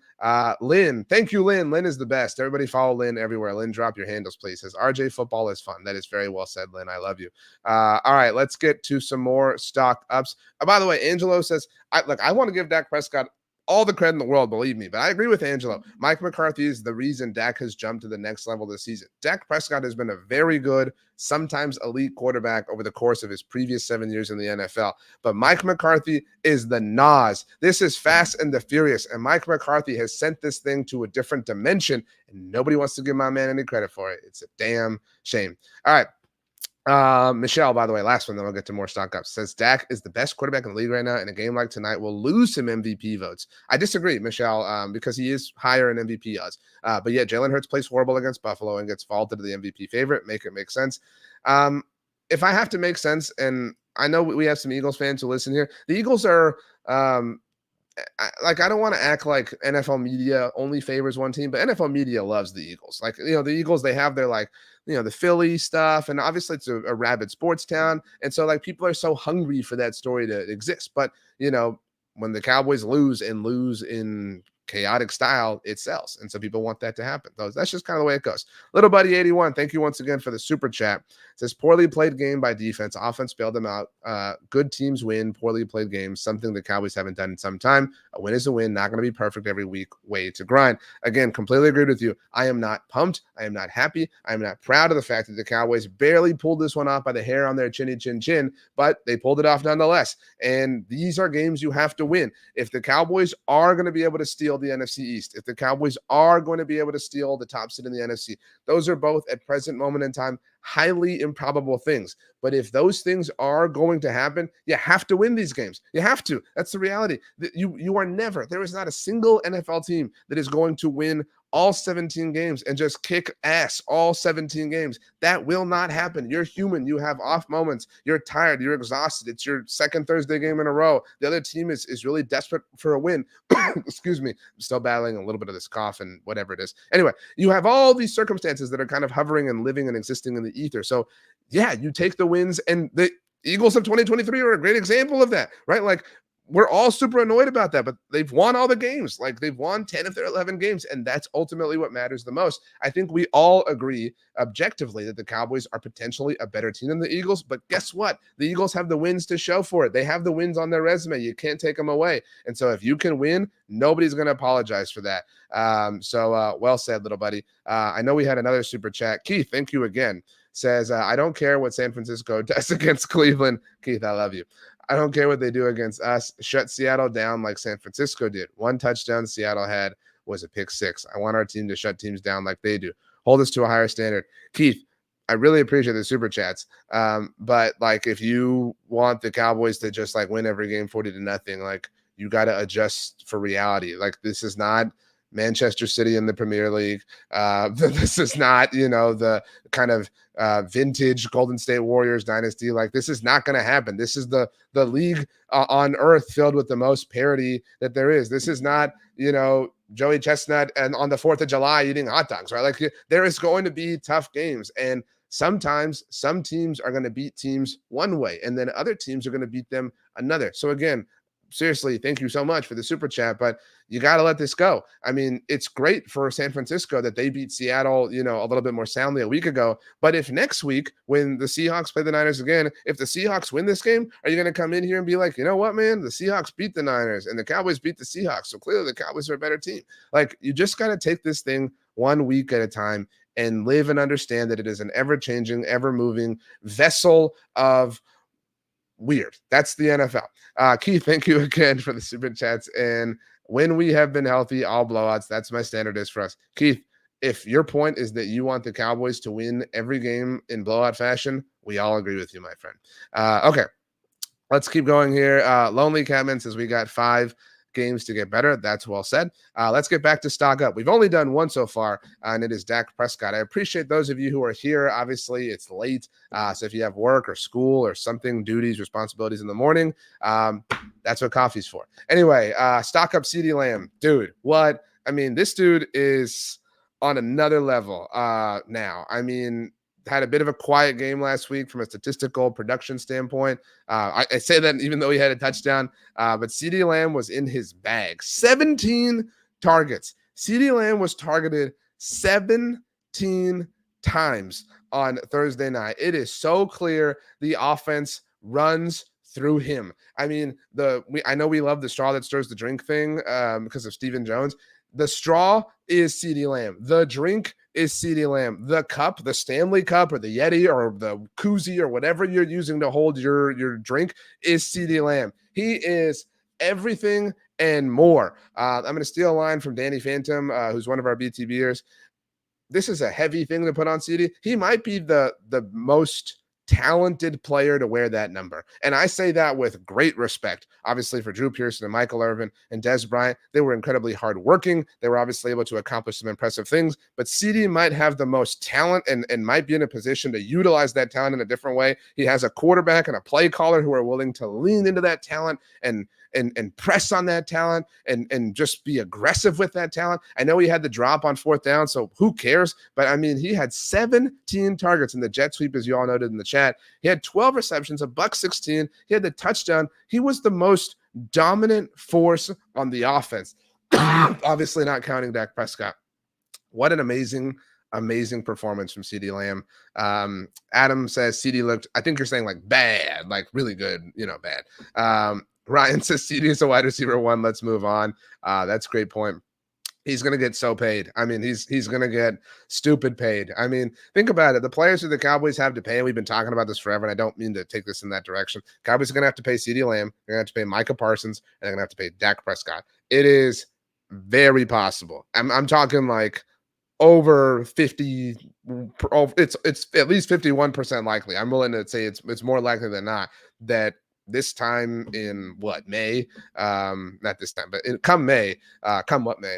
Lynn, thank you, Lynn. Lynn is the best. Everybody follow Lynn everywhere. Lynn, drop your handles, please. Says RJ, football is fun. That is very well said, Lynn. I love you. All right, let's get to some more stock ups. By the way, Angelo says, I want to give Dak Prescott all the credit in the world, believe me. But I agree with Angelo. Mike McCarthy is the reason Dak has jumped to the next level this season. Dak Prescott has been a very good, sometimes elite quarterback over the course of his previous 7 years in the NFL. But Mike McCarthy is the Nas. This is Fast and the Furious. And Mike McCarthy has sent this thing to a different dimension. And nobody wants to give my man any credit for it. It's a damn shame. All right. Michelle, by the way, last one, then we'll get to more stock ups, says Dak is the best quarterback in the league right now. In a game like tonight, will lose him MVP votes. I disagree, Michelle, because he is higher in MVP odds. But yeah, Jalen Hurts plays horrible against Buffalo and gets vaulted to the MVP favorite. Make it make sense. If I have to make sense, and I know we have some Eagles fans who listen here, the Eagles are I don't want to act like NFL media only favors one team, but NFL media loves the Eagles. Like, the Eagles, they have their the Philly stuff, and obviously it's a rabid sports town. And so people are so hungry for that story to exist. But, when the Cowboys lose in chaotic style, it sells. And so people want that to happen. That's just kind of the way it goes. Little Buddy 81, thank you once again for the super chat. It says poorly played game by defense. Offense bailed them out. Good teams win. Poorly played games. Something the Cowboys haven't done in some time. A win is a win. Not going to be perfect every week. Way to grind. Again, completely agreed with you. I am not pumped. I am not happy. I am not proud of the fact that the Cowboys barely pulled this one off by the hair on their chinny chin chin, but they pulled it off nonetheless. And these are games you have to win. If the Cowboys are going to be able to steal the NFC East, if the Cowboys are going to be able to steal the top seed in the NFC, those are both at present moment in time highly improbable things. But if those things are going to happen, you have to win these games. You have to. That's the reality. You are never, there is not a single NFL team that is going to win all 17 games and just kick ass all 17 games. That will not happen. You're human. You have off moments. You're tired. You're exhausted. It's your second Thursday game in a row. The other team is really desperate for a win. Excuse me. I'm still battling a little bit of this cough and whatever it is. Anyway, you have all these circumstances that are kind of hovering and living and existing in the ether. So yeah, you take the wins, and the Eagles of 2023 are a great example of that, right? Like, we're all super annoyed about that, but they've won all the games. Like, they've won 10 of their 11 games, and that's ultimately what matters the most. I think we all agree objectively that the Cowboys are potentially a better team than the Eagles, but guess what? The Eagles have the wins to show for it. They have the wins on their resume. You can't take them away. And so if you can win, nobody's going to apologize for that. Well said, little buddy. I know we had another super chat. Keith, thank you again. Says, I don't care what San Francisco does against Cleveland. Keith, I love you. I don't care what they do against us. Shut Seattle down like San Francisco did. One touchdown Seattle had was a pick six. I want our team to shut teams down like they do. Hold us to a higher standard. Keith, I really appreciate the super chats. But if you want the Cowboys to just win every game 40-0, you got to adjust for reality. This is not Manchester City in the Premier League. This is not, the kind of vintage Golden State Warriors dynasty. This is not going to happen. This is the league on earth filled with the most parity that there is. This is not, Joey Chestnut and on the 4th of July eating hot dogs, right? There is going to be tough games, and sometimes some teams are going to beat teams one way, and then other teams are going to beat them another. So again, seriously, thank you so much for the super chat, but you got to let this go. I mean, it's great for San Francisco that they beat Seattle, a little bit more soundly a week ago. But if next week, when the Seahawks play the Niners again, if the Seahawks win this game, are you going to come in here and be like, you know what, man, the Seahawks beat the Niners and the Cowboys beat the Seahawks. So clearly the Cowboys are a better team. You just got to take this thing 1 week at a time and live and understand that it is an ever-changing, ever-moving vessel of weird. That's the NFL. Keith, thank you again for the super chats. And when we have been healthy, all blowouts. That's my standard is for us. Keith, if your point is that you want the Cowboys to win every game in blowout fashion, we all agree with you, my friend. Okay, let's keep going here. Lonely Catman says we got 5 games to get better. That's well said. Let's get back to stock up. We've only done one so far, and it is Dak Prescott. I appreciate those of you who are here. Obviously, it's late. So if you have work or school or something, duties, responsibilities in the morning, that's what coffee's for. Anyway, stock up CeeDee Lamb. Dude, what? I mean, this dude is on another level now. I mean, had a bit of a quiet game last week from a statistical production standpoint. I say that even though he had a touchdown, but CeeDee Lamb was in his bag. 17 targets. CeeDee Lamb was targeted 17 times on Thursday night. It is so clear the offense runs through him. I mean, I know we love the straw that stirs the drink thing because of Stephen Jones. The straw is CeeDee Lamb. The drink is CeeDee Lamb. The cup, the Stanley Cup or the Yeti or the koozie or whatever you're using to hold your drink is CeeDee Lamb. He is everything and more. I'm going to steal a line from Danny Phantom, who's one of our BTBers. This is a heavy thing to put on CeeDee. He might be the most talented player to wear that number. And I say that with great respect, obviously, for Drew Pearson and Michael Irvin and Dez Bryant. They were incredibly hardworking. They were obviously able to accomplish some impressive things, but CD might have the most talent and might be in a position to utilize that talent in a different way. He has a quarterback and a play caller who are willing to lean into that talent and press on that talent and just be aggressive with that talent. I know he had the drop on fourth down, so who cares? But I mean, he had 17 targets in the jet sweep, as you all noted in the chat. He had 12 receptions, a $116. He had the touchdown. He was the most dominant force on the offense. Obviously not counting Dak Prescott. What an amazing performance from CeeDee Lamb. Adam says CeeDee looked, I think you're saying like bad, like really good, bad. Ryan says CeeDee is a wide receiver 1. Let's move on. That's a great point. He's going to get so paid. I mean, he's going to get stupid paid. I mean, think about it. The players who the Cowboys have to pay, and we've been talking about this forever, and I don't mean to take this in that direction. Cowboys are going to have to pay CeeDee Lamb. They're going to have to pay Micah Parsons, and they're going to have to pay Dak Prescott. It is very possible. I'm talking like over 50. It's at least 51% likely. I'm willing to say it's more likely than not that this time in May, not this time, but come May,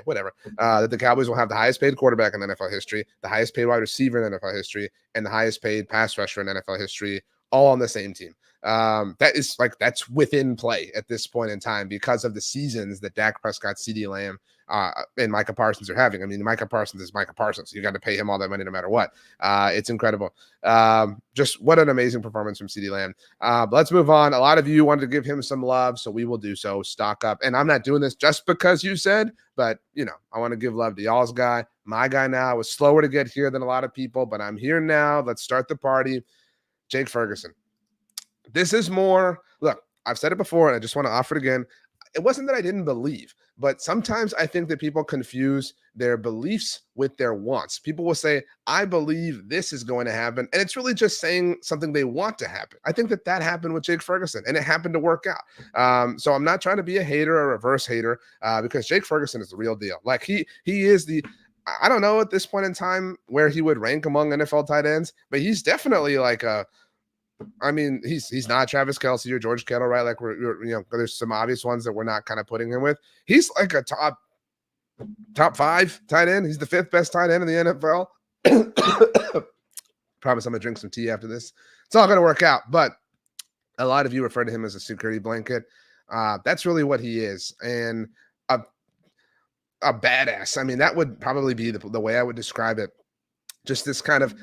whatever, that the Cowboys will have the highest paid quarterback in NFL history, the highest paid wide receiver in NFL history, and the highest paid pass rusher in NFL history, all on the same team. That's within play at this point in time because of the seasons that Dak Prescott, CeeDee Lamb, and Micah Parsons are having. I mean, Micah Parsons is Micah Parsons. You got to pay him all that money no matter what. It's incredible. Just what an amazing performance from CeeDee Lamb. But let's move on. A lot of you wanted to give him some love, so we will do so. Stock up. And I'm not doing this just because you said, but, I want to give love to y'all's guy. My guy now was slower to get here than a lot of people, but I'm here now. Let's start the party. Jake Ferguson. This is more, look, I've said it before, and I just want to offer it again. It wasn't that I didn't believe, but sometimes I think that people confuse their beliefs with their wants. People will say, I believe this is going to happen. And it's really just saying something they want to happen. I think that happened with Jake Ferguson, and it happened to work out. So I'm not trying to be a hater or a reverse hater because Jake Ferguson is the real deal. Like he is I don't know at this point in time where he would rank among NFL tight ends, but he's definitely like he's not Travis Kelce or George Kittle, right? Like there's some obvious ones that we're not kind of putting him with. He's like a top 5 tight end. He's the 5th best tight end in the NFL. Promise I'm gonna drink some tea after this. It's all gonna work out. But a lot of you refer to him as a security blanket. That's really what he is, and a badass. I mean, that would probably be the way I would describe it. Just this kind of,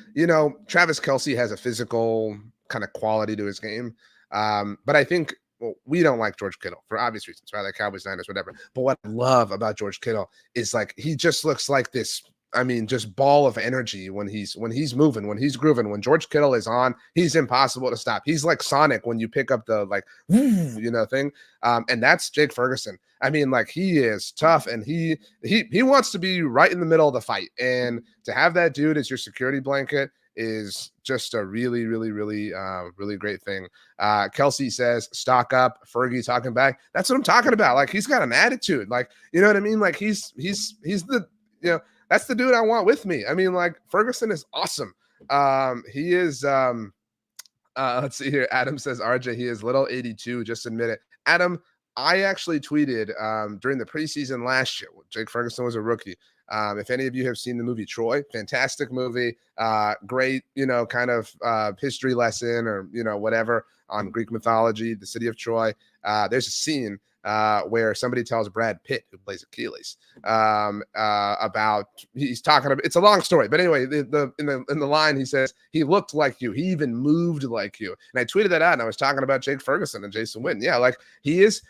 Travis Kelce has a physical kind of quality to his game. But I think we don't like George Kittle for obvious reasons, right? Like Cowboys, Niners, whatever. But what I love about George Kittle is like he just looks like this. I mean, just ball of energy when he's moving, when he's grooving. When George Kittle is on, he's impossible to stop. He's like Sonic when you pick up the thing. And that's Jake Ferguson. I mean, like he is tough, and he wants to be right in the middle of the fight. And to have that dude as your security blanket is just a really, really, really, really great thing. Kelsey says, stock up. Fergie talking back. That's what I'm talking about. Like he's got an attitude. Like, you know what I mean? Like he's the, that's the dude I want with me. I mean, like Ferguson is awesome. He is, let's see here. Adam says, RJ, he is little 82. Just admit it. Adam, I actually tweeted during the preseason last year. Jake Ferguson was a rookie. If any of you have seen the movie Troy, fantastic movie, great, kind of history lesson or, whatever on Greek mythology, the city of Troy. There's a scene where somebody tells Brad Pitt, who plays Achilles, about he's talking about. It's a long story, but anyway, in the line he says he looked like you, he even moved like you, and I tweeted that out, and I was talking about Jake Ferguson and Jason Witten. Yeah, like he is.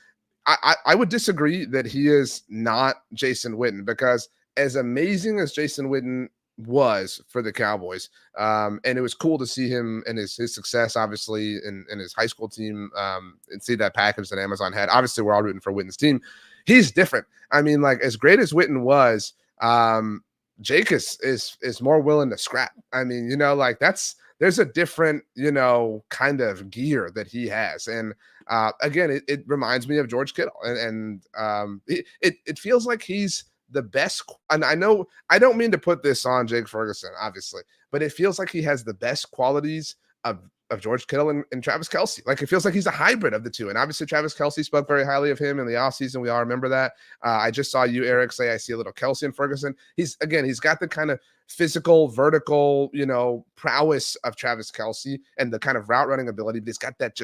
I would disagree that he is not Jason Witten, because as amazing as Jason Witten was for the Cowboys, and it was cool to see him and his success, obviously, in his high school team, and see that package that Amazon had. Obviously, we're all rooting for Witten's team. He's different. I mean, like as great as Witten was, Jake is more willing to scrap. I mean, like there's a different, kind of gear that he has. And again, it reminds me of George Kittle. And it feels like he's the best. And I know I don't mean to put this on Jake Ferguson, obviously, but it feels like he has the best qualities of of George Kittle and Travis Kelce. Like, it feels like he's a hybrid of the two. And obviously Travis Kelce spoke very highly of him in the offseason. We all remember that. I just saw you, Eric, say I see a little Kelce and Ferguson. He's got the kind of physical, vertical, prowess of Travis Kelce and the kind of route running ability, but he's got that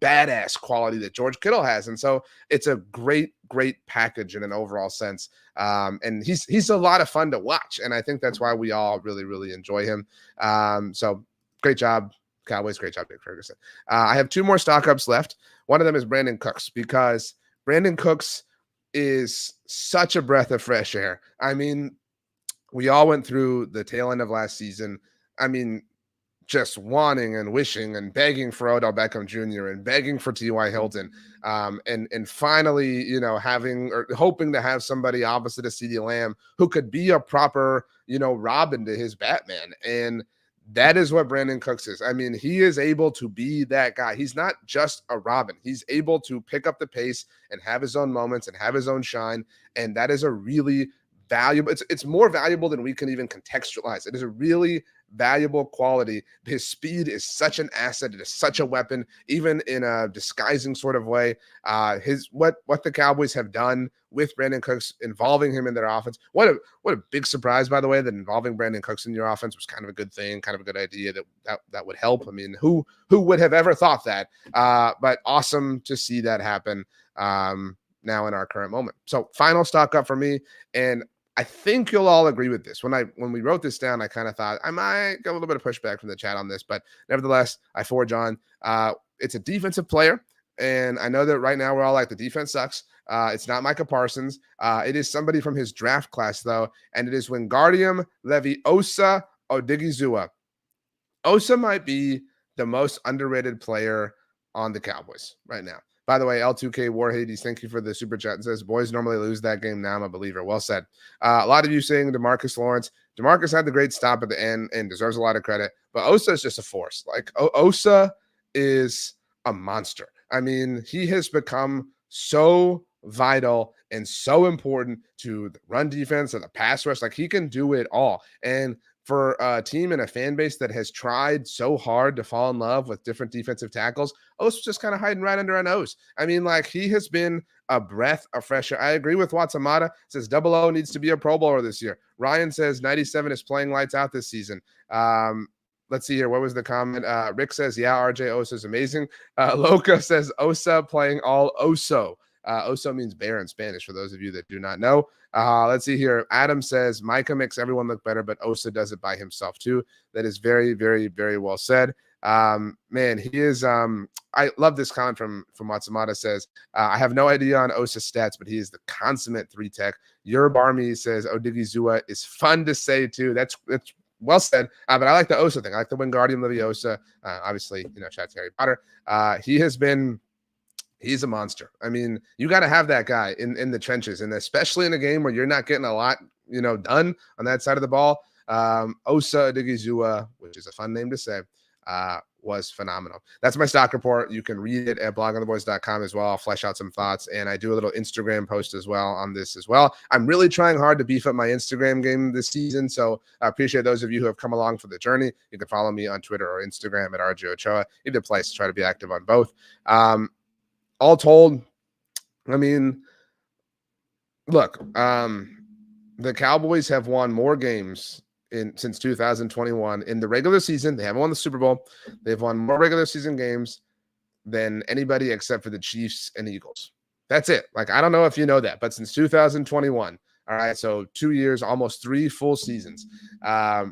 badass quality that George Kittle has. And so it's a great package in an overall sense. And he's a lot of fun to watch. And I think that's why we all really, really enjoy him. So great job, Cowboys. Great job, Nick Ferguson. I have 2 more stock ups left. One of them is Brandon Cooks, because Brandon Cooks is such a breath of fresh air. I mean, we all went through the tail end of last season. I mean, just wanting and wishing and begging for Odell Beckham Jr. and begging for T.Y. Hilton, and finally, having or hoping to have somebody opposite of CeeDee Lamb who could be a proper, Robin to his Batman. And that is what Brandon Cooks is. I mean, he is able to be that guy. He's not just a Robin. He's able to pick up the pace and have his own moments and have his own shine. And that is a really valuable, it's more valuable than we can even contextualize. It is a really valuable quality. His speed is such an asset. It is such a weapon, even in a disguising sort of way. What the Cowboys have done with Brandon Cooks, involving him in their offense. What a big surprise, by the way, that involving Brandon Cooks in your offense was kind of a good thing, kind of a good idea that would help. I mean, who would have ever thought that? But awesome to see that happen now in our current moment. So final stock up for me, and I think you'll all agree with this. When we wrote this down, I kind of thought I might get a little bit of pushback from the chat on this, but nevertheless, I forge on. It's a defensive player, and I know that right now we're all like, the defense sucks. It's not Micah Parsons. It is somebody from his draft class, though, and it is Wingardium Leviosa Odigizua. Osa might be the most underrated player on the Cowboys right now. By the way, L2K War Hades, thank you for the super chat. It says, boys normally lose that game. Now I'm a believer. Well said. A lot of you saying DeMarcus Lawrence. DeMarcus had the great stop at the end and deserves a lot of credit. But Osa is just a force. Like, Osa is a monster. I mean, he has become so vital and so important to the run defense and the pass rush. Like, he can do it all. And for a team and a fan base that has tried so hard to fall in love with different defensive tackles, O's just kind of hiding right under our nose. I mean, like, he has been a breath of fresh air. I agree with Watsamata. Says Double O needs to be a Pro Bowler this year. Ryan says 97 is playing lights out this season. Let's see here. What was the comment? Rick says, yeah, RJ Osa is amazing. Loca says Osa playing all Oso. Oso means bear in Spanish, for those of you that do not know. Let's see here. Adam says, Micah makes everyone look better, but Osa does it by himself too. That is very, very, very well said. Man, he is, I love this comment from Matsumoto. Says, I have no idea on Osa's stats, but he is the consummate 3-tech. Your Barmy says, Odigizua is fun to say too. That's well said. But I like the Osa thing. I like the Wingardium Leviosa. Obviously, shout to Harry Potter. He's a monster. I mean, you got to have that guy in the trenches, and especially in a game where you're not getting a lot, done on that side of the ball. Osa Odigizua, which is a fun name to say, was phenomenal. That's my stock report. You can read it at blogontheboys.com as well. I'll flesh out some thoughts, and I do a little Instagram post as well on this as well. I'm really trying hard to beef up my Instagram game this season, so I appreciate those of you who have come along for the journey. You can follow me on Twitter or Instagram at RJ Ochoa. Either place, try to be active on both. All told, I mean, look, the Cowboys have won more games since 2021 in the regular season. They haven't won the Super Bowl. They've won more regular season games than anybody except for the Chiefs and Eagles. That's it. Like, I don't know if you know that, but since 2021, all right, so 2 years, almost 3 full seasons,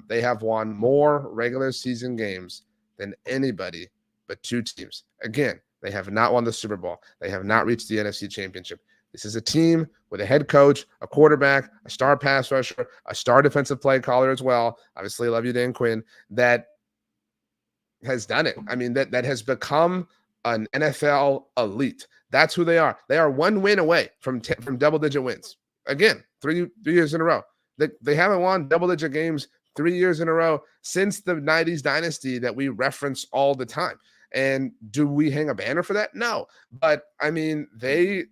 they have won more regular season games than anybody but 2 teams. Again, they have not won the Super Bowl. They have not reached the NFC Championship. This is a team with a head coach, a quarterback, a star pass rusher, a star defensive play caller as well. Obviously, love you, Dan Quinn, that has done it. I mean, that has become an NFL elite. That's who they are. They are 1 win away from double-digit wins. Again, 3 years in a row. They haven't won double-digit games 3 years in a row since the 90s dynasty that we reference all the time. And do we hang a banner for that? No. But, I mean, they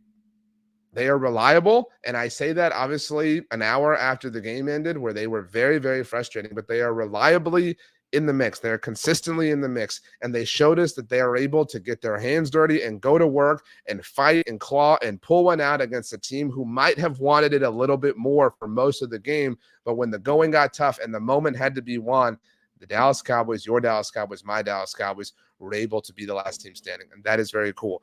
are reliable. And I say that obviously an hour after the game ended, where they were very, very frustrating, but they are reliably in the mix. They're consistently in the mix, and they showed us that they are able to get their hands dirty and go to work and fight and claw and pull one out against a team who might have wanted it a little bit more for most of the game. But when the going got tough and the moment had to be won, the Dallas Cowboys, your Dallas Cowboys, my Dallas Cowboys, were able to be the last team standing. And that is very cool.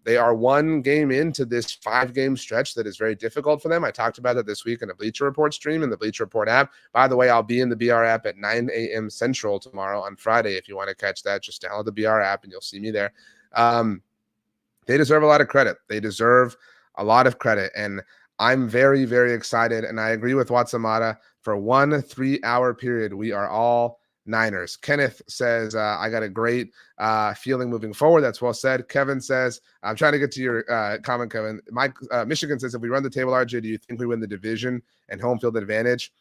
They are one game into this 5-game stretch that is very difficult for them. I talked about it this week in the Bleacher Report stream and the Bleacher Report app. By the way, I'll be in the BR app at 9 a.m. Central tomorrow on Friday. If you want to catch that, just download the BR app and you'll see me there. They deserve a lot of credit. They deserve a lot of credit. And I'm very, very excited. And I agree with Watsamata. For 1 3-hour period, we are all Niners. Kenneth says, I got a great feeling moving forward. That's well said. Kevin says, I'm trying to get to your comment, Kevin. Mike, Michigan says, if we run the table, RJ, do you think we win the division and home field advantage?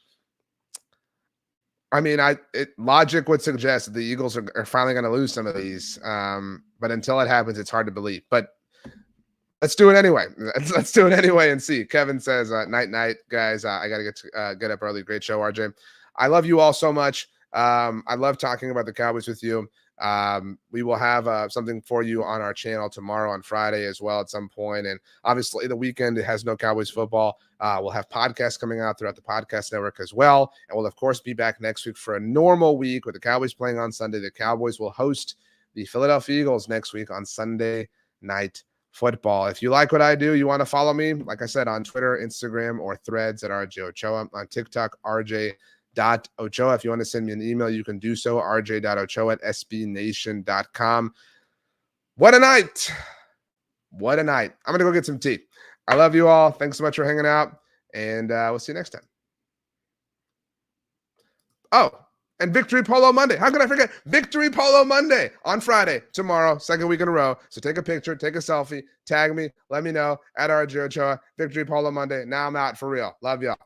I mean, logic would suggest that the Eagles are finally going to lose some of these. But until it happens, it's hard to believe. But let's do it anyway. Let's do it anyway and see. Kevin says, night, guys. I got to get up early. Great show, RJ. I love you all so much. I love talking about the Cowboys with you. We will have something for you on our channel tomorrow on Friday as well at some point. And obviously the weekend, it has no Cowboys football. We'll have podcasts coming out throughout the podcast network as well. And we'll, of course, be back next week for a normal week with the Cowboys playing on Sunday. The Cowboys will host the Philadelphia Eagles next week on Sunday Night Football. If you like what I do, you want to follow me, like I said, on Twitter, Instagram, or Threads at RJ Ochoa. On TikTok, RJ.Ochoa. If you want to send me an email, you can do so, rj.ochoa@sbnation.com. What a night. What a night. I'm going to go get some tea. I love you all. Thanks so much for hanging out, and we'll see you next time. Oh, and Victory Polo Monday. How could I forget? Victory Polo Monday on Friday, tomorrow, second week in a row. So take a picture, take a selfie, tag me, let me know at RJ Ochoa. Victory Polo Monday. Now I'm out for real. Love y'all.